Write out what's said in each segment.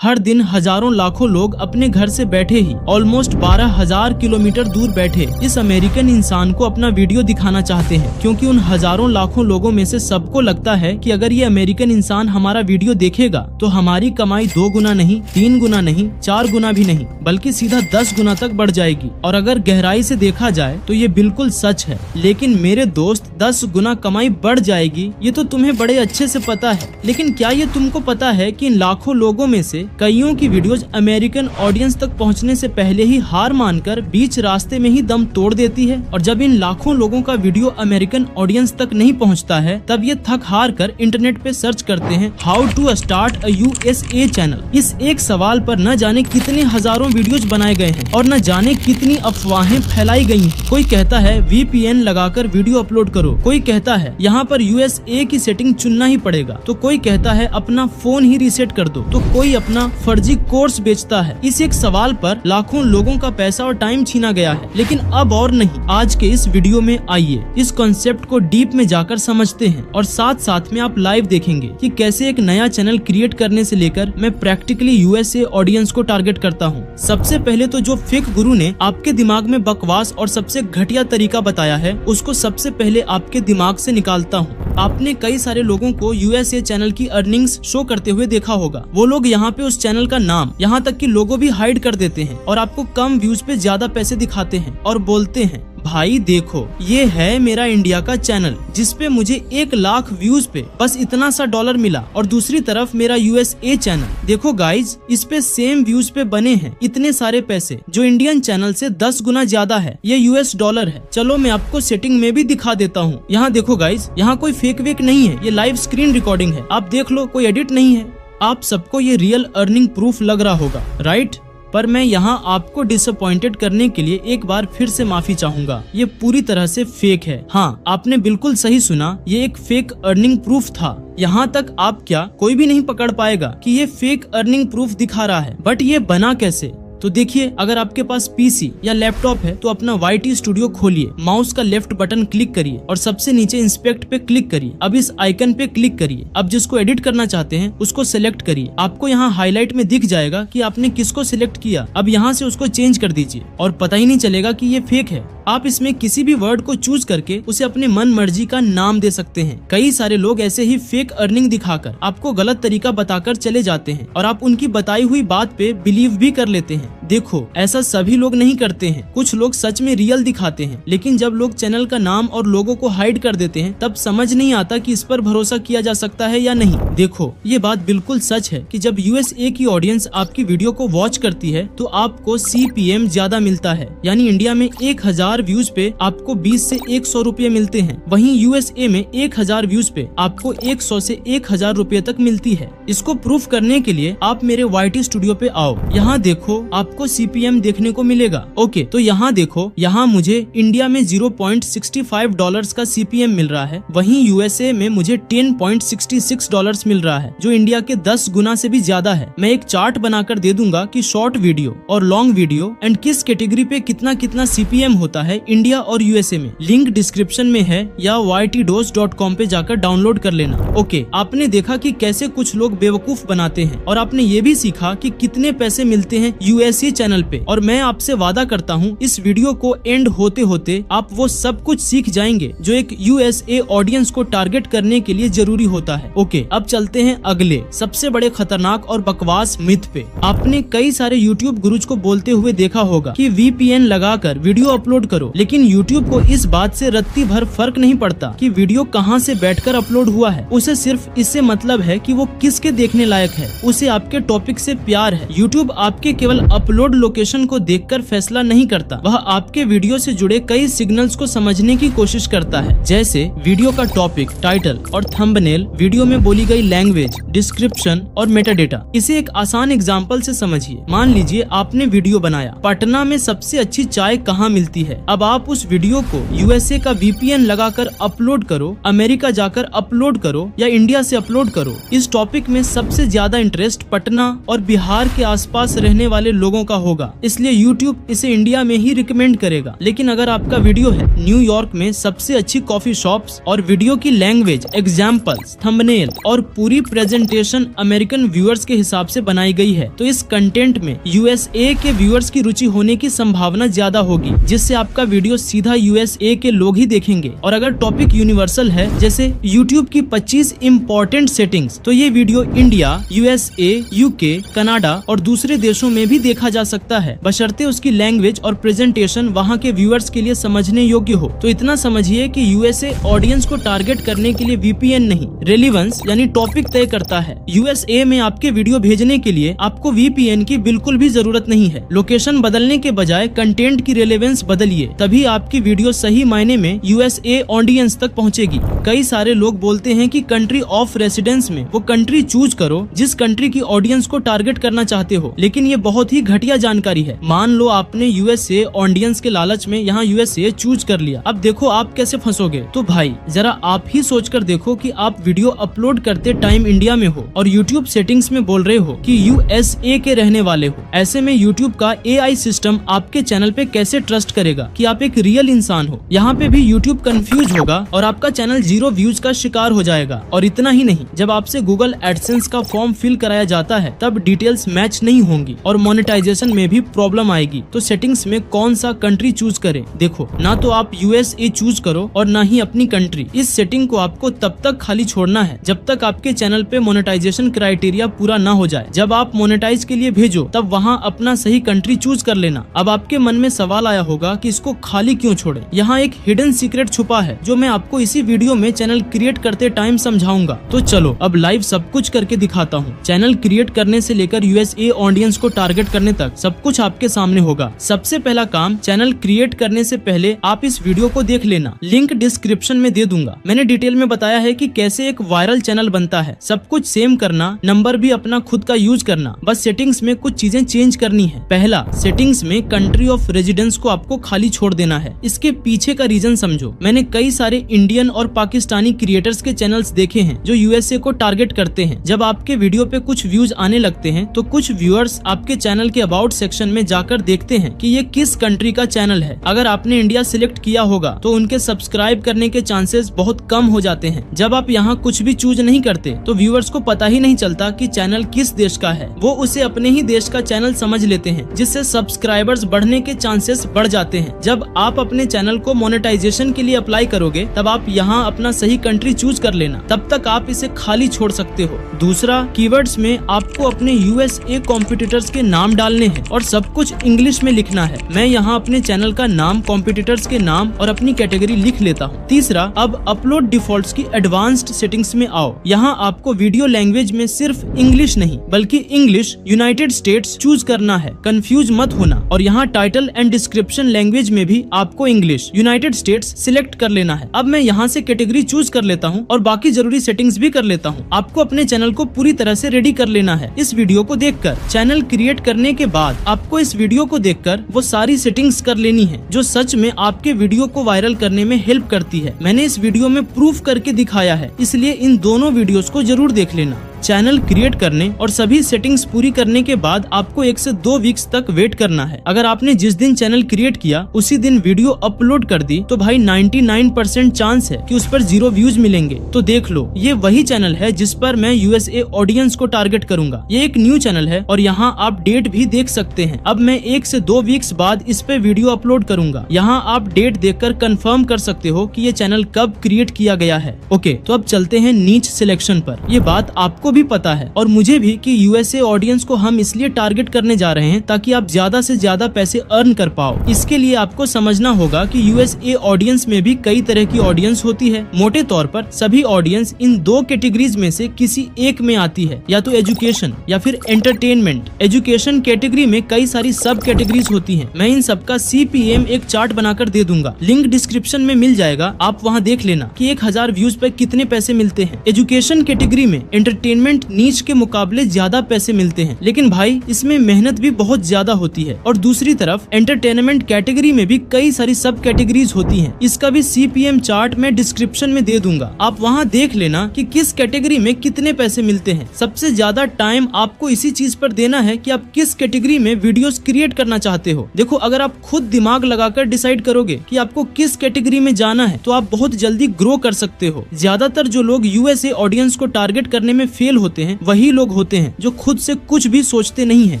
हर दिन हजारों लाखों लोग अपने घर से बैठे ही ऑलमोस्ट 12,000 किलोमीटर दूर बैठे इस अमेरिकन इंसान को अपना वीडियो दिखाना चाहते हैं, क्योंकि उन हजारों लाखों लोगों में से सबको लगता है कि अगर ये अमेरिकन इंसान हमारा वीडियो देखेगा तो हमारी कमाई 2 गुना नहीं, 3 गुना नहीं, 4 गुना भी नहीं, बल्कि सीधा 10 गुना तक बढ़ जाएगी। और अगर गहराई से देखा जाए तो ये बिल्कुल सच है। लेकिन मेरे दोस्त, 10 गुना कमाई बढ़ जाएगी ये तो तुम्हें बड़े अच्छे से पता है, लेकिन क्या ये तुमको पता है कि इन लाखों लोगों में से कईयों की वीडियोज अमेरिकन ऑडियंस तक पहुंचने से पहले ही हार मानकर बीच रास्ते में ही दम तोड़ देती है। और जब इन लाखों लोगों का वीडियो अमेरिकन ऑडियंस तक नहीं पहुंचता है, तब ये थक हार कर इंटरनेट पे सर्च करते हैं how to start a USA channel. इस एक सवाल पर न जाने कितने हजारों वीडियोज बनाए गए हैं और न जाने कितनी अफवाहें फैलाई गई हैं। कोई कहता है VPN लगाकर वीडियो अपलोड करो, कोई कहता है यहाँ पर USA की सेटिंग चुनना ही पड़ेगा, तो कोई कहता है अपना फोन ही रीसेट कर दो, तो कोई अपना फर्जी कोर्स बेचता है। इस एक सवाल पर लाखों लोगों का पैसा और टाइम छीना गया है। लेकिन अब और नहीं, आज के इस वीडियो में आइए इस कॉन्सेप्ट को डीप में जाकर समझते हैं और साथ साथ में आप लाइव देखेंगे कि कैसे एक नया चैनल क्रिएट करने से लेकर मैं प्रैक्टिकली USA ऑडियंस को टारगेट करता हूँ। सबसे पहले तो जो फेक गुरु ने आपके दिमाग में बकवास और सबसे घटिया तरीका बताया है, उसको सबसे पहले आपके दिमाग से निकालता हूँ। आपने कई सारे लोगों को USA चैनल की अर्निंग्स शो करते हुए देखा होगा। वो लोग यहाँ पे उस चैनल का नाम, यहाँ तक कि लोगो भी हाइड कर देते हैं और आपको कम व्यूज पे ज्यादा पैसे दिखाते हैं और बोलते हैं भाई देखो ये है मेरा इंडिया का चैनल जिसपे मुझे 1 लाख व्यूज पे बस इतना सा डॉलर मिला, और दूसरी तरफ मेरा USA चैनल देखो गाइज, इस पे सेम व्यूज पे बने हैं इतने सारे पैसे जो इंडियन चैनल से 10 गुना ज्यादा है। ये US डॉलर है। चलो मैं आपको सेटिंग में भी दिखा देता हूँ। यहाँ देखो गाइज, यहाँ कोई फेक वेक नहीं है, ये लाइव स्क्रीन रिकॉर्डिंग है। आप देख लो, कोई एडिट नहीं है। आप सबको ये रियल अर्निंग प्रूफ लग रहा होगा, राइट? पर मैं यहाँ आपको डिसअपॉइंटेड करने के लिए एक बार फिर से माफी चाहूंगा। ये पूरी तरह से फेक है। हाँ, आपने बिल्कुल सही सुना, ये एक फेक अर्निंग प्रूफ था। यहाँ तक आप क्या, कोई भी नहीं पकड़ पाएगा कि ये फेक अर्निंग प्रूफ दिखा रहा है। बट ये बना कैसे? तो देखिए, अगर आपके पास PC या लैपटॉप है तो अपना YT स्टूडियो खोलिए, माउस का लेफ्ट बटन क्लिक करिए और सबसे नीचे इंस्पेक्ट पे क्लिक करिए। अब इस आइकन पे क्लिक करिए। अब जिसको एडिट करना चाहते हैं उसको सिलेक्ट करिए। आपको यहाँ हाईलाइट में दिख जाएगा कि आपने किसको सिलेक्ट किया। अब यहाँ से उसको चेंज कर दीजिए और पता ही नहीं चलेगा कि ये फेक है। आप इसमें किसी भी वर्ड को चूज करके उसे अपने मन मर्जी का नाम दे सकते हैं। कई सारे लोग ऐसे ही फेक अर्निंग दिखाकर आपको गलत तरीका बताकर चले जाते हैं और आप उनकी बताई हुई बात पे बिलीव भी कर लेते हैं। देखो, ऐसा सभी लोग नहीं करते हैं। कुछ लोग सच में रियल दिखाते हैं, लेकिन जब लोग चैनल का नाम और लोगों को हाइड कर देते हैं तब समझ नहीं आता कि इस पर भरोसा किया जा सकता है या नहीं। देखो, ये बात बिल्कुल सच है कि जब USA की ऑडियंस आपकी वीडियो को वॉच करती है तो आपको CPM ज्यादा मिलता है। यानी इंडिया में 1000 व्यूज पे आपको 20 से 100 रुपए मिलते हैं, वहीं USA में 1000 व्यूज पे आपको 100 से 1000 रुपए तक मिलती है। इसको प्रूफ करने के लिए आप मेरे YT स्टूडियो पे आओ। यहाँ देखो, आपको CPM देखने को मिलेगा। ओके, तो यहाँ देखो, यहाँ मुझे इंडिया में $0.65 का CPM मिल रहा है, वहीं USA में मुझे $10.66 मिल रहा है, जो इंडिया के 10 गुना से भी ज्यादा है। मैं एक चार्ट बनाकर दे दूंगा कि शॉर्ट वीडियो और लॉन्ग वीडियो एंड किस कैटेगरी पे कितना कितना CPM होता है इंडिया और USA में। लिंक डिस्क्रिप्शन में है या ytdos.com पे जाकर डाउनलोड कर लेना। ओके, आपने देखा कि कैसे कुछ लोग बेवकूफ बनाते हैं और आपने ये भी सीखा कि कितने पैसे मिलते हैं USA चैनल पे। और मैं आपसे वादा करता हूँ इस वीडियो को एंड होते होते आप वो सब कुछ सीख जाएंगे जो एक USA ऑडियंस को टारगेट करने के लिए जरूरी होता है। ओके, अब चलते हैं अगले सबसे बड़े खतरनाक और बकवास मिथ पे। आपने कई सारे YouTube गुरुज को बोलते हुए देखा होगा कि VPN लगाकर वीडियो अपलोड करो, लेकिन YouTube को इस बात से रत्ती भर फर्क नहीं पड़ता कि वीडियो कहाँ से बैठकर अपलोड हुआ है। उसे सिर्फ इससे मतलब है कि वो किसके देखने लायक है। उसे आपके टॉपिक से प्यार है। YouTube आपके केवल अपलोड लोकेशन को देखकर फैसला नहीं करता, वह आपके वीडियो से जुड़े कई सिग्नल्स को समझने की कोशिश करता है, जैसे वीडियो का टॉपिक, टाइटल और थंबनेल, वीडियो में बोली गई लैंग्वेज, डिस्क्रिप्शन और मेटाडेटा। इसे एक आसान एग्जांपल से समझिए। मान लीजिए आपने वीडियो बनाया, पटना में सबसे अच्छी चाय कहाँ मिलती है। अब आप उस वीडियो को USA का VPN लगाकर अपलोड करो, अमेरिका जाकर अपलोड करो या इंडिया से अपलोड करो। इस टॉपिक में सबसे ज्यादा इंटरेस्ट पटना और बिहार के आसपास रहने वाले लोगों लोगों का होगा, इसलिए यूट्यूब इसे इंडिया में ही रिकमेंड करेगा। लेकिन अगर आपका वीडियो है न्यूयॉर्क में सबसे अच्छी कॉफी शॉप्स और वीडियो की लैंग्वेज, एग्जाम्पल्स, थंबनेल और पूरी प्रेजेंटेशन अमेरिकन व्यूअर्स के हिसाब से बनाई गई है, तो इस कंटेंट में यूएसए के व्यूअर्स की रुचि होने की संभावना ज्यादा होगी, जिससे आपका वीडियो सीधा यूएसए के लोग ही देखेंगे। और अगर टॉपिक यूनिवर्सल है, जैसे यूट्यूब की 25 इम्पोर्टेंट सेटिंग्स, तो ये video India, USA, UK, Canada और दूसरे देशों में भी देखा जा सकता है, बशर्ते उसकी लैंग्वेज और प्रेजेंटेशन वहाँ के व्यूअर्स के लिए समझने योग्य हो। तो इतना समझिए कि यूएसए ऑडियंस को टारगेट करने के लिए वीपीएन नहीं, रेलेवेंस यानी टॉपिक तय करता है। यूएसए में आपके वीडियो भेजने के लिए आपको वीपीएन की बिल्कुल भी जरूरत नहीं है। लोकेशन बदलने के बजाय कंटेंट की रेलेवेंस बदलिए, तभी आपकी वीडियो सही मायने में यूएसए ऑडियंस तक पहुंचेगी। कई सारे लोग बोलते हैं कि कंट्री ऑफ रेसिडेंस में वो कंट्री चूज करो जिस कंट्री की ऑडियंस को टारगेट करना चाहते हो, लेकिन ये बहुत ही घटिया जानकारी है। मान लो आपने यूएसए ऑडियंस के लालच में यहाँ यूएसए चूज कर लिया, अब देखो आप कैसे फंसोगे। तो भाई जरा आप ही सोचकर देखो कि आप वीडियो अपलोड करते टाइम इंडिया में हो और यूट्यूब सेटिंग्स में बोल रहे हो कि यूएसए के रहने वाले हो। ऐसे में यूट्यूब का एआई सिस्टम आपके चैनल पे कैसे ट्रस्ट करेगा कि आप एक रियल इंसान हो। यहाँ पे भी यूट्यूब कंफ्यूज होगा और आपका चैनल 0 व्यूज का शिकार हो जाएगा। और इतना ही नहीं, जब आपसे गूगल एडसेंस का फॉर्म फिल कराया जाता है तब डिटेल्स मैच नहीं होंगी और मोनेटाइजेशन में भी प्रॉब्लम आएगी। तो सेटिंग्स में कौन सा कंट्री चूज करें? देखो, ना तो आप यूएसए चूज करो और ना ही अपनी कंट्री। इस सेटिंग को आपको तब तक खाली छोड़ना है जब तक आपके चैनल पे मोनेटाइजेशन क्राइटेरिया पूरा ना हो जाए। जब आप मोनेटाइज के लिए भेजो तब वहाँ अपना सही कंट्री चूज कर लेना। अब आपके मन में सवाल आया होगा कि इसको खाली क्यों छोड़े। यहाँ एक हिडन सीक्रेट छुपा है जो मैं आपको इसी वीडियो में चैनल क्रिएट करते टाइम समझाऊंगा। तो चलो अब लाइव सब कुछ करके दिखाता हूँ। चैनल क्रिएट करने से लेकर यूएसए ऑडियंस को टारगेट करने तक सब कुछ आपके सामने होगा। सबसे पहला काम, चैनल क्रिएट करने से पहले आप इस वीडियो को देख लेना, लिंक डिस्क्रिप्शन में दे दूंगा। मैंने डिटेल में बताया है कि कैसे एक वायरल चैनल बनता है। सब कुछ सेम करना, नंबर भी अपना खुद का यूज करना, बस सेटिंग्स में कुछ चीजें चेंज करनी है। पहला, सेटिंग्स में कंट्री ऑफ रेजिडेंस को आपको खाली छोड़ देना है। इसके पीछे का रीजन समझो। मैंने कई सारे इंडियन और पाकिस्तानी क्रिएटर्स के चैनल्स देखे हैं जो यूएसए को टारगेट करते हैं। जब आपके वीडियो पे कुछ व्यूज आने लगते हैं तो कुछ व्यूअर्स आपके चैनल के अबाउट सेक्शन में जाकर देखते हैं कि ये किस कंट्री का चैनल है। अगर आपने इंडिया सिलेक्ट किया होगा तो उनके सब्सक्राइब करने के चांसेस बहुत कम हो जाते हैं। जब आप यहाँ कुछ भी चूज नहीं करते तो व्यूअर्स को पता ही नहीं चलता कि चैनल किस देश का है। वो उसे अपने ही देश का चैनल समझ लेते हैं, जिससे सब्सक्राइबर्स बढ़ने के चांसेस बढ़ जाते हैं। जब आप अपने चैनल को मोनेटाइजेशन के लिए अप्लाई करोगे तब आप यहाँ अपना सही कंट्री चूज कर लेना, तब तक आप इसे खाली छोड़ सकते हो। दूसरा, कीवर्ड्स में आपको अपने यूएसए कॉम्पिटिटर्स के नाम डालने हैं और सब कुछ इंग्लिश में लिखना है। मैं यहाँ अपने चैनल का नाम, कॉम्पिटिटर्स के नाम और अपनी कैटेगरी लिख लेता हूँ। तीसरा, अब अपलोड डिफॉल्ट्स की एडवांस्ड सेटिंग्स में आओ। यहाँ आपको वीडियो लैंग्वेज में सिर्फ इंग्लिश नहीं बल्कि इंग्लिश, यूनाइटेड स्टेट्स चूज करना है। कंफ्यूज मत होना। और यहाँ टाइटल एंड डिस्क्रिप्शन लैंग्वेज में भी आपको इंग्लिश, यूनाइटेड स्टेट्स सिलेक्ट कर लेना है। अब मैं यहाँ से कैटेगरी चूज कर लेता हूँ और बाकी जरूरी सेटिंग्स भी कर लेता हूँ। आपको अपने चैनल को पूरी तरह से रेडी कर लेना है। इस वीडियो को देखकर चैनल क्रिएट करने के बाद आपको इस वीडियो को देखकर वो सारी सेटिंग्स कर लेनी है जो सच में आपके वीडियो को वायरल करने में हेल्प करती है। मैंने इस वीडियो में प्रूफ करके दिखाया है, इसलिए इन दोनों वीडियोस को जरूर देख लेना। चैनल क्रिएट करने और सभी सेटिंग्स पूरी करने के बाद आपको 1 से 2 वीक्स तक वेट करना है। अगर आपने जिस दिन चैनल क्रिएट किया उसी दिन वीडियो अपलोड कर दी तो भाई 99% चांस है कि उस पर 0 व्यूज मिलेंगे। तो देख लो, ये वही चैनल है जिस पर मैं यूएसए ऑडियंस को टारगेट करूंगा। ये एक न्यू चैनल है और यहाँ आप डेट भी देख सकते हैं। अब मैं 1 से 2 वीक्स बाद इस पे वीडियो अपलोड करूंगा। यहाँ आप डेट देखकर कंफर्म कर सकते हो कि ये चैनल कब क्रिएट किया गया है। ओके, तो अब चलते हैं नीच सिलेक्शन पर। ये बात आपको भी पता है और मुझे भी कि यूएसए ऑडियंस को हम इसलिए टारगेट करने जा रहे हैं ताकि आप ज्यादा से ज्यादा पैसे अर्न कर पाओ। इसके लिए आपको समझना होगा कि यूएसए ऑडियंस में भी कई तरह की ऑडियंस होती है। मोटे तौर पर सभी ऑडियंस इन 2 कैटेगरीज में से किसी एक में आती है, या तो एजुकेशन या फिर एंटरटेनमेंट। एजुकेशन कैटेगरी में कई सारी सब कैटेगरीज होती है। मैं इन सबका CPM एक चार्ट बनाकर दे दूंगा, लिंक डिस्क्रिप्शन में मिल जाएगा। आप वहाँ देख लेना कि 1000 व्यूज पर कितने पैसे मिलते हैं। एजुकेशन कैटेगरी में एंटरटेनमेंट एंटरटेनमेंट नीच के मुकाबले ज्यादा पैसे मिलते हैं, लेकिन भाई इसमें मेहनत भी बहुत ज्यादा होती है। और दूसरी तरफ एंटरटेनमेंट कैटेगरी में भी कई सारी सब कैटेगरीज होती हैं। इसका भी CPM चार्ट मैं डिस्क्रिप्शन में दे दूंगा, आप वहाँ देख लेना कि किस कैटेगरी में कितने पैसे मिलते हैं। सबसे ज्यादा टाइम आपको इसी चीज पर देना है कि आप किस कैटेगरी में वीडियोस क्रिएट करना चाहते हो। देखो, अगर आप खुद दिमाग लगाकर डिसाइड करोगे कि आपको किस कैटेगरी में जाना है तो आप बहुत जल्दी ग्रो कर सकते हो। ज्यादातर जो लोग USA ऑडियंस को टारगेट करने में फेल होते हैं वही लोग होते हैं जो खुद से कुछ भी सोचते नहीं है।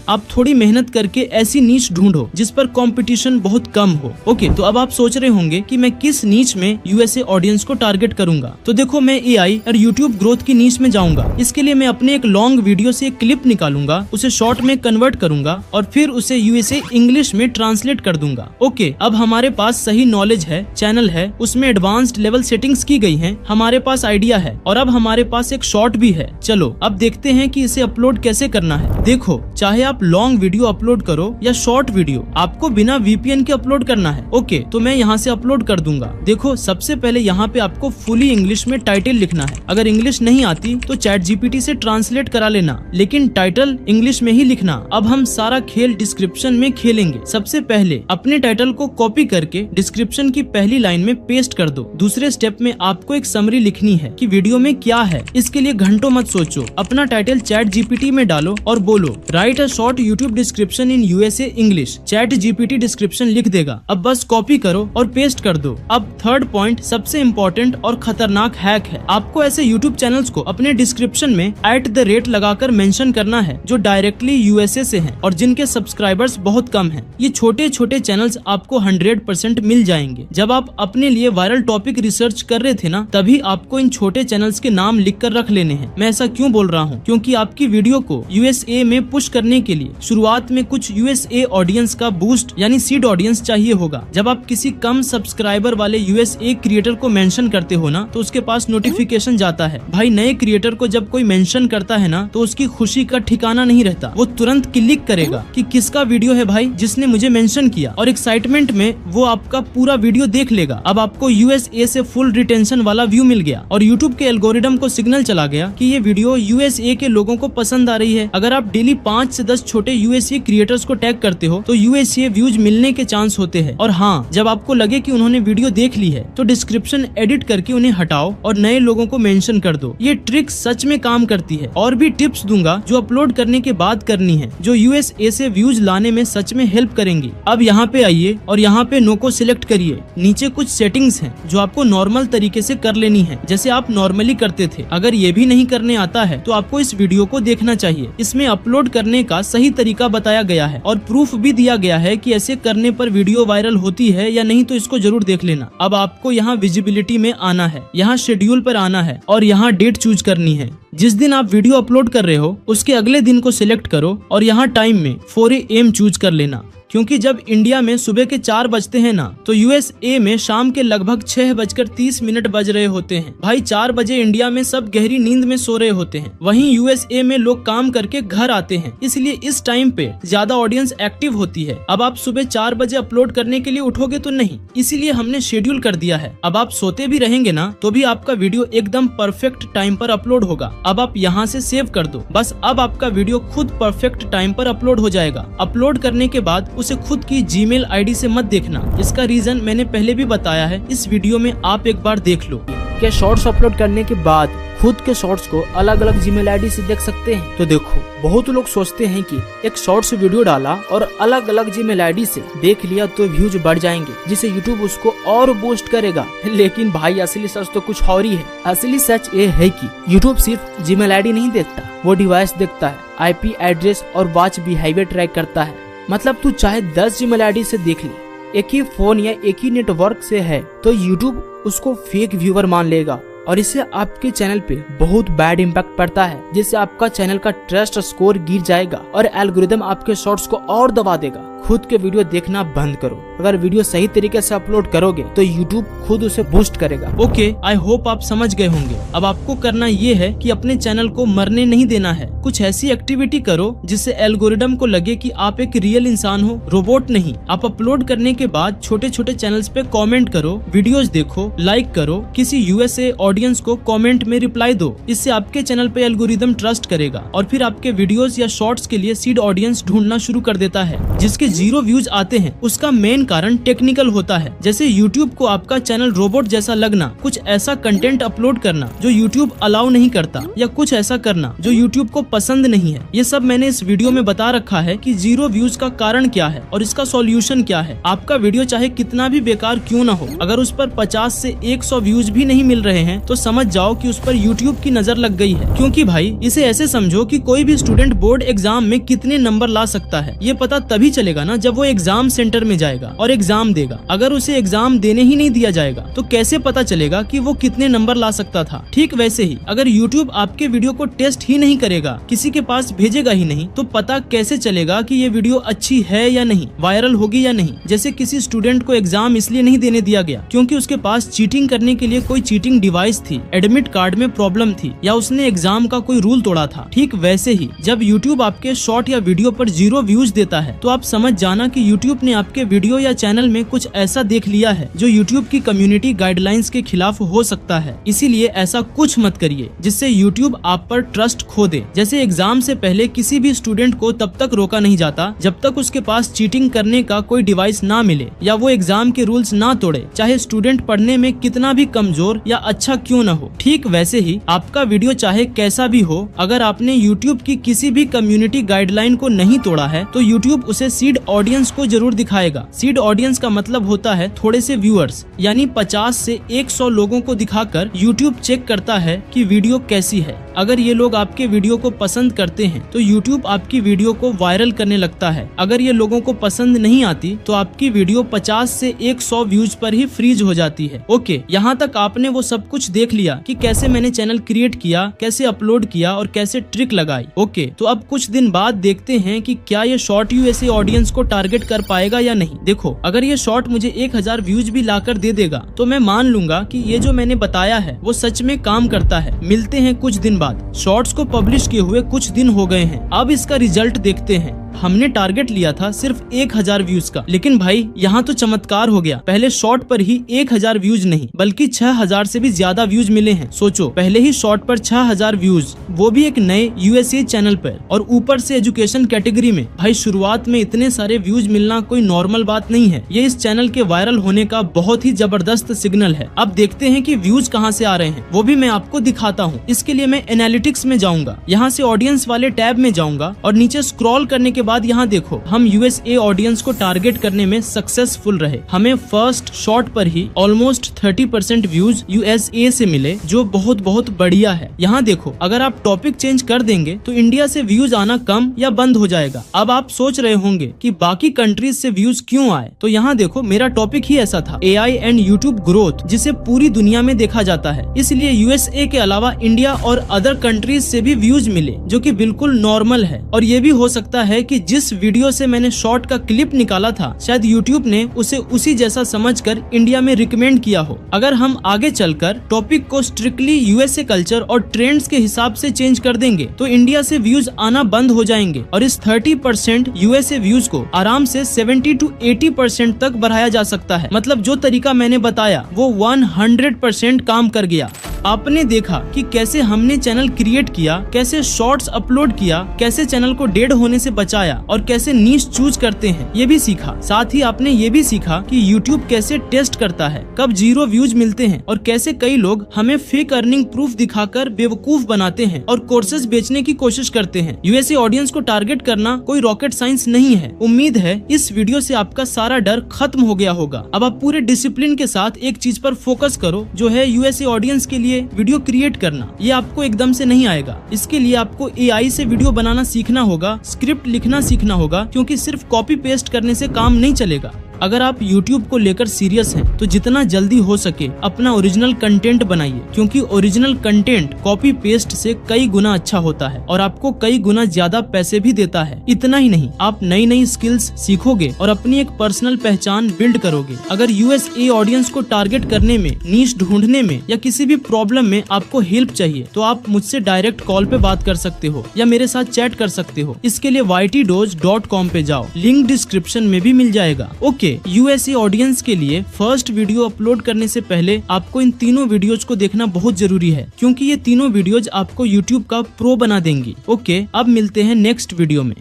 आप थोड़ी मेहनत करके ऐसी नीच ढूंढो जिस पर कंपटीशन बहुत कम हो। ओके, तो अब आप सोच रहे होंगे कि मैं किस नीच में USA ऑडियंस को टारगेट करूंगा। तो देखो, मैं AI और YouTube ग्रोथ की नीच में जाऊंगा। इसके लिए मैं अपने एक लॉन्ग वीडियो से एक क्लिप निकालूंगा, उसे शॉर्ट में कन्वर्ट करूंगा और फिर उसे USA इंग्लिश में ट्रांसलेट कर दूंगा। ओके, अब हमारे पास सही नॉलेज है, चैनल है, उसमें एडवांस्ड लेवल सेटिंग्स की गई हैं, हमारे पास आइडिया है और अब हमारे पास एक शॉर्ट भी है। चलो अब देखते हैं कि इसे अपलोड कैसे करना है। देखो, चाहे आप लॉन्ग वीडियो अपलोड करो या शॉर्ट वीडियो, आपको बिना VPN के अपलोड करना है। ओके, तो मैं यहाँ से अपलोड कर दूंगा। देखो, सबसे पहले यहाँ पे आपको फुली इंग्लिश में टाइटल लिखना है। अगर इंग्लिश नहीं आती तो ChatGPT से ट्रांसलेट करा लेना, लेकिन टाइटल इंग्लिश में ही लिखना। अब हम सारा खेल डिस्क्रिप्शन में खेलेंगे। सबसे पहले अपने टाइटल को कॉपी करके डिस्क्रिप्शन की पहली लाइन में पेस्ट कर दो। दूसरे स्टेप में आपको एक समरी लिखनी है कि वीडियो में क्या है। इसके लिए घंटों मत सोचो, अपना टाइटल ChatGPT में डालो और बोलो right a short YouTube description in USA English. ChatGPT description लिख देगा। अब बस कॉपी करो और पेस्ट कर दो। अब थर्ड पॉइंट सबसे इम्पोर्टेंट और खतरनाक हैक है। आपको ऐसे YouTube चैनल्स को अपने डिस्क्रिप्शन में @ लगाकर मेंशन करना है जो डायरेक्टली USA से हैं और जिनके सब्सक्राइबर्स बहुत कम हैं। ये छोटे छोटे चैनल्स आपको 100% मिल जाएंगे। जब आप अपने लिए वायरल टॉपिक रिसर्च कर रहे थे ना, तभी आपको इन छोटे चैनल्स के नाम लिख कर रख लेने हैं। मैं ऐसा क्यों बोल रहा हूँ? क्योंकि आपकी वीडियो को USA में पुश करने के लिए शुरुआत में कुछ USA ऑडियंस का बूस्ट यानी सीड ऑडियंस चाहिए होगा। जब आप किसी कम सब्सक्राइबर वाले USA क्रिएटर को मेंशन करते हो ना, तो उसके पास नोटिफिकेशन जाता है। भाई, नए क्रिएटर को जब कोई मेंशन करता है ना, तो उसकी खुशी का ठिकाना नहीं रहता। वो तुरंत क्लिक करेगा कि किसका वीडियो है भाई जिसने मुझे मेंशन किया, और एक्साइटमेंट में वो आपका पूरा वीडियो देख लेगा। अब आपको USA से फुल रिटेंशन वाला व्यू मिल गया और YouTube के एल्गोरिदम को सिग्नल चला गया कि ये वीडियो USA के लोगों को पसंद आ रही है। अगर आप डेली 5 से 10 छोटे USA क्रिएटर्स को टैग करते हो तो USA व्यूज मिलने के चांस होते हैं। और हाँ, जब आपको लगे कि उन्होंने वीडियो देख ली है तो डिस्क्रिप्शन एडिट करके उन्हें हटाओ और नए लोगों को मेंशन कर दो। ये ट्रिक सच में काम करती है। और भी टिप्स दूंगा जो अपलोड करने के बाद करनी है, जो USA से व्यूज लाने में सच में हेल्प करेंगी। अब यहाँ पे आइए और यहाँ पे नो को सिलेक्ट करिए। नीचे कुछ सेटिंग्स हैं जो आपको नॉर्मल तरीके से कर लेनी है, जैसे आप नॉर्मली करते थे। अगर ये भी नहीं करने आता है तो आपको इस वीडियो को देखना चाहिए। इसमें अपलोड करने का सही तरीका बताया गया है और प्रूफ भी दिया गया है कि ऐसे करने पर वीडियो वायरल होती है या नहीं, तो इसको जरूर देख लेना। अब आपको यहाँ विजिबिलिटी में आना है, यहाँ शेड्यूल पर आना है और यहाँ डेट चूज करनी है। जिस दिन आप वीडियो अपलोड कर रहे हो उसके अगले दिन को सिलेक्ट करो और यहाँ टाइम में 4 AM चूज कर लेना, क्योंकि जब इंडिया में सुबह के 4 बजते हैं ना, तो USA में शाम के लगभग 6:30 बज रहे होते हैं। भाई, 4 बजे इंडिया में सब गहरी नींद में सो रहे होते हैं, वहीं USA में लोग काम करके घर आते हैं, इसलिए इस टाइम पे ज्यादा ऑडियंस एक्टिव होती है। अब आप सुबह 4 बजे अपलोड करने के लिए उठोगे तो नहीं, इसीलिए हमने शेड्यूल कर दिया है। अब आप सोते भी रहेंगे ना तो भी आपका वीडियो एकदम परफेक्ट टाइम पर अपलोड होगा। अब आप यहाँ से सेव कर दो, बस अब आपका वीडियो खुद परफेक्ट टाइम पर अपलोड हो जाएगा। अपलोड करने के बाद उसे खुद की Gmail ID से मत देखना। इसका रीजन मैंने पहले भी बताया है, इस वीडियो में आप एक बार देख लो। क्या शॉर्ट्स अपलोड करने के बाद खुद के शॉर्ट्स को अलग अलग Gmail ID से देख सकते हैं? तो देखो, बहुत लोग सोचते हैं कि एक शॉर्ट्स वीडियो डाला और अलग अलग Gmail ID से देख लिया तो व्यूज बढ़ जाएंगे, जिससे YouTube उसको और बूस्ट करेगा। लेकिन भाई, असली सच तो कुछ और ही है। असली सच ये है कि YouTube सिर्फ Gmail ID नहीं देखता, वो डिवाइस देखता है, IP एड्रेस और वॉच बिहेवियर ट्रैक करता है। मतलब तू चाहे 10 Gmail ID से देख ले, एक ही फोन या एक ही नेटवर्क से है, तो YouTube उसको फेक व्यूअर मान लेगा और इससे आपके चैनल पे बहुत बैड इम्पैक्ट पड़ता है, जिससे आपका चैनल का ट्रस्ट स्कोर गिर जाएगा और एल्गोरिदम आपके शॉर्ट्स को और दबा देगा। खुद के वीडियो देखना बंद करो। अगर वीडियो सही तरीके से अपलोड करोगे तो यूट्यूब खुद उसे बूस्ट करेगा। ओके, आई होप आप समझ गए होंगे। अब आपको करना ये है कि अपने चैनल को मरने नहीं देना है। कुछ ऐसी एक्टिविटी करो जिससे एल्गोरिदम को लगे कि आप एक रियल इंसान हो, रोबोट नहीं। आप अपलोड करने के बाद छोटे छोटे चैनल्स पे कमेंट करो, वीडियोस देखो, लाइक करो, किसी यूएसए ऑडियंस को कमेंट में रिप्लाई दो। इससे आपके चैनल पे एल्गोरिदम ट्रस्ट करेगा और फिर आपके वीडियोस या शॉर्ट्स के लिए सीड ऑडियंस ढूंढना शुरू कर देता है। जिसके 0 व्यूज आते हैं उसका मेन कारण टेक्निकल होता है, जैसे यूट्यूब को आपका चैनल रोबोट जैसा लगना, कुछ ऐसा कंटेंट अपलोड करना जो यूट्यूब अलाउ नहीं करता, या कुछ ऐसा करना जो यूट्यूब को पसंद नहीं है। ये सब मैंने इस वीडियो में बता रखा है कि 0 व्यूज का कारण क्या है और इसका सॉल्यूशन क्या है। आपका वीडियो चाहे कितना भी बेकार क्यों ना हो, अगर उस पर 50 से 100 व्यूज भी नहीं मिल रहे हैं तो समझ जाओ कि उस पर यूट्यूब की नजर लग गई है। क्योंकि भाई इसे ऐसे समझो कि कोई भी स्टूडेंट बोर्ड एग्जाम में कितने नंबर ला सकता है ये पता तभी चलेगा ना जब वो एग्जाम सेंटर में जाएगा और एग्जाम देगा। अगर उसे एग्जाम देने ही नहीं दिया जाएगा तो कैसे पता चलेगा कि वो कितने नंबर ला सकता था। ठीक वैसे ही अगर यूट्यूब आपके वीडियो को टेस्ट ही नहीं करेगा, किसी के पास भेजेगा ही नहीं, तो पता कैसे चलेगा कि ये वीडियो अच्छी है या नहीं, वायरल होगी या नहीं। जैसे किसी स्टूडेंट को एग्जाम इसलिए नहीं देने दिया गया क्योंकि उसके पास चीटिंग करने के लिए कोई चीटिंग डिवाइस थी, एडमिट कार्ड में प्रॉब्लम थी, या उसने एग्जाम का कोई रूल तोड़ा था। ठीक वैसे ही जब यूट्यूब आपके शॉर्ट या वीडियो पर 0 व्यूज देता है तो आप समझ जाना कि यूट्यूब ने आपके वीडियो या चैनल में कुछ ऐसा देख लिया है जो यूट्यूब की कम्युनिटी गाइडलाइंस के खिलाफ हो सकता है। इसीलिए ऐसा कुछ मत करिए जिससे यूट्यूब आप पर ट्रस्ट खो दे। जैसे एग्जाम से पहले किसी भी स्टूडेंट को तब तक रोका नहीं जाता जब तक उसके पास चीटिंग करने का कोई डिवाइस ना मिले या वो एग्जाम के रूल्स ना तोड़े, चाहे स्टूडेंट पढ़ने में कितना भी कमजोर या अच्छा क्यों न हो। ठीक वैसे ही आपका वीडियो चाहे कैसा भी हो, अगर आपने यूट्यूब की किसी भी कम्युनिटी गाइडलाइन को नहीं तोड़ा है तो यूट्यूब उसे सीड ऑडियंस को जरूर दिखाएगा। सीड ऑडियंस का मतलब होता है थोड़े से व्यूअर्स, यानी 50 से 100 लोगों को दिखाकर यूट्यूब चेक करता है कि वीडियो कैसी है। अगर ये लोग आपके वीडियो को पसंद करते हैं तो यूट्यूब आपकी वीडियो को वायरल करने लगता है। अगर ये लोगों को पसंद नहीं आती तो आपकी वीडियो 50 से 100 व्यूज पर ही फ्रीज हो जाती है। ओके, यहाँ तक आपने वो सब कुछ देख लिया कि कैसे मैंने चैनल क्रिएट किया, कैसे अपलोड किया और कैसे ट्रिक लगाई। ओके, तो अब कुछ दिन बाद देखते हैं कि क्या ये शॉर्ट यूएसए ऑडियंस को टारगेट कर पाएगा या नहीं। देखो, अगर ये शॉर्ट मुझे 1000 व्यूज भी लाकर दे देगा तो मैं मान लूंगा कि ये जो मैंने बताया है वो सच में काम करता है। मिलते हैं कुछ दिन बाद। शॉर्ट्स को पब्लिश किए हुए कुछ दिन हो गए हैं, अब इसका रिजल्ट देखते हैं। हमने टारगेट लिया था सिर्फ 1000 व्यूज का, लेकिन भाई यहाँ तो चमत्कार हो गया। पहले शॉर्ट पर ही 1000 व्यूज नहीं बल्कि 6000 से भी ज्यादा व्यूज मिले हैं। सोचो, पहले ही शॉर्ट पर 6000 व्यूज, वो भी एक नए यूएसए चैनल पर, और ऊपर से एजुकेशन कैटेगरी में। भाई शुरुआत में इतने सारे व्यूज मिलना कोई नॉर्मल बात नहीं है। ये इस चैनल के वायरल होने का बहुत ही जबरदस्त सिग्नल है। अब देखते हैं कि व्यूज कहाँ से आ रहे हैं, वो भी मैं आपको दिखाता हूँ। इसके लिए मैं एनालिटिक्स में जाऊंगा, यहाँ से ऑडियंस वाले टैब में जाऊंगा और नीचे स्क्रॉल करने के बाद यहाँ देखो, हम यूएसए ऑडियंस को टारगेट करने में सक्सेसफुल रहे। हमें फर्स्ट शॉट पर ही ऑलमोस्ट 30% व्यूज यूएसए से मिले, जो बहुत बहुत बढ़िया है। यहाँ देखो, अगर आप टॉपिक चेंज कर देंगे तो इंडिया से व्यूज आना कम या बंद हो जाएगा। अब आप सोच रहे होंगे कि बाकी कंट्रीज से व्यूज क्यों आए, तो यहाँ देखो, मेरा टॉपिक ही ऐसा था, AI एंड यूट्यूब ग्रोथ, जिसे पूरी दुनिया में देखा जाता है। इसलिए यूएसए के अलावा इंडिया और अदर कंट्रीज से भी व्यूज मिले, जो कि बिल्कुल नॉर्मल है। और ये भी हो सकता है कि जिस वीडियो से मैंने शॉर्ट का क्लिप निकाला था, शायद यूट्यूब ने उसे उसी जैसा समझकर इंडिया में रिकमेंड किया हो। अगर हम आगे चलकर टॉपिक को स्ट्रिक्टली यूएसए कल्चर और ट्रेंड्स के हिसाब से चेंज कर देंगे तो इंडिया से व्यूज आना बंद हो जाएंगे और इस 30% यूएसए व्यूज को आराम से 70 to 80% तक बढ़ाया जा सकता है। मतलब जो तरीका मैंने बताया वो 100% काम कर गया। आपने देखा कि कैसे हमने चैनल क्रिएट किया, कैसे शॉर्ट्स अपलोड किया, कैसे चैनल को डेड होने से बचाया और कैसे नीश चूज करते हैं, ये भी सीखा। साथ ही आपने ये भी सीखा कि YouTube कैसे टेस्ट करता है, कब 0 व्यूज मिलते हैं और कैसे कई लोग हमें फेक अर्निंग प्रूफ दिखाकर बेवकूफ बनाते हैं और कोर्सेज बेचने की कोशिश करते हैं। यूएसए ऑडियंस को टारगेट करना कोई रॉकेट साइंस नहीं है। उम्मीद है इस वीडियो से आपका सारा डर खत्म हो गया होगा। अब आप पूरे डिसिप्लिन के साथ एक चीज पर फोकस करो, जो है यूएसए ऑडियंस के लिए वीडियो क्रिएट करना। ये आपको एकदम से नहीं आएगा। इसके लिए आपको AI से वीडियो बनाना सीखना होगा, स्क्रिप्ट लिखना सीखना होगा, क्योंकि सिर्फ कॉपी पेस्ट करने से काम नहीं चलेगा। अगर आप YouTube को लेकर सीरियस हैं तो जितना जल्दी हो सके अपना ओरिजिनल कंटेंट बनाइए, क्योंकि ओरिजिनल कंटेंट कॉपी पेस्ट से कई गुना अच्छा होता है और आपको कई गुना ज्यादा पैसे भी देता है। इतना ही नहीं, आप नई नई स्किल्स सीखोगे और अपनी एक पर्सनल पहचान बिल्ड करोगे। अगर USA ऑडियंस को टारगेट करने में, नीश ढूंढने में या किसी भी प्रॉब्लम में आपको हेल्प चाहिए तो आप मुझसे डायरेक्ट कॉल पे बात कर सकते हो या मेरे साथ चैट कर सकते हो। इसके लिए ytdose.com पे जाओ, लिंक डिस्क्रिप्शन में भी मिल जाएगा। ओके, USA ऑडियंस के लिए फर्स्ट वीडियो अपलोड करने से पहले आपको इन तीनों वीडियोज को देखना बहुत जरूरी है, क्योंकि ये तीनों वीडियोज आपको YouTube का प्रो बना देंगी। ओके, अब मिलते हैं नेक्स्ट वीडियो में।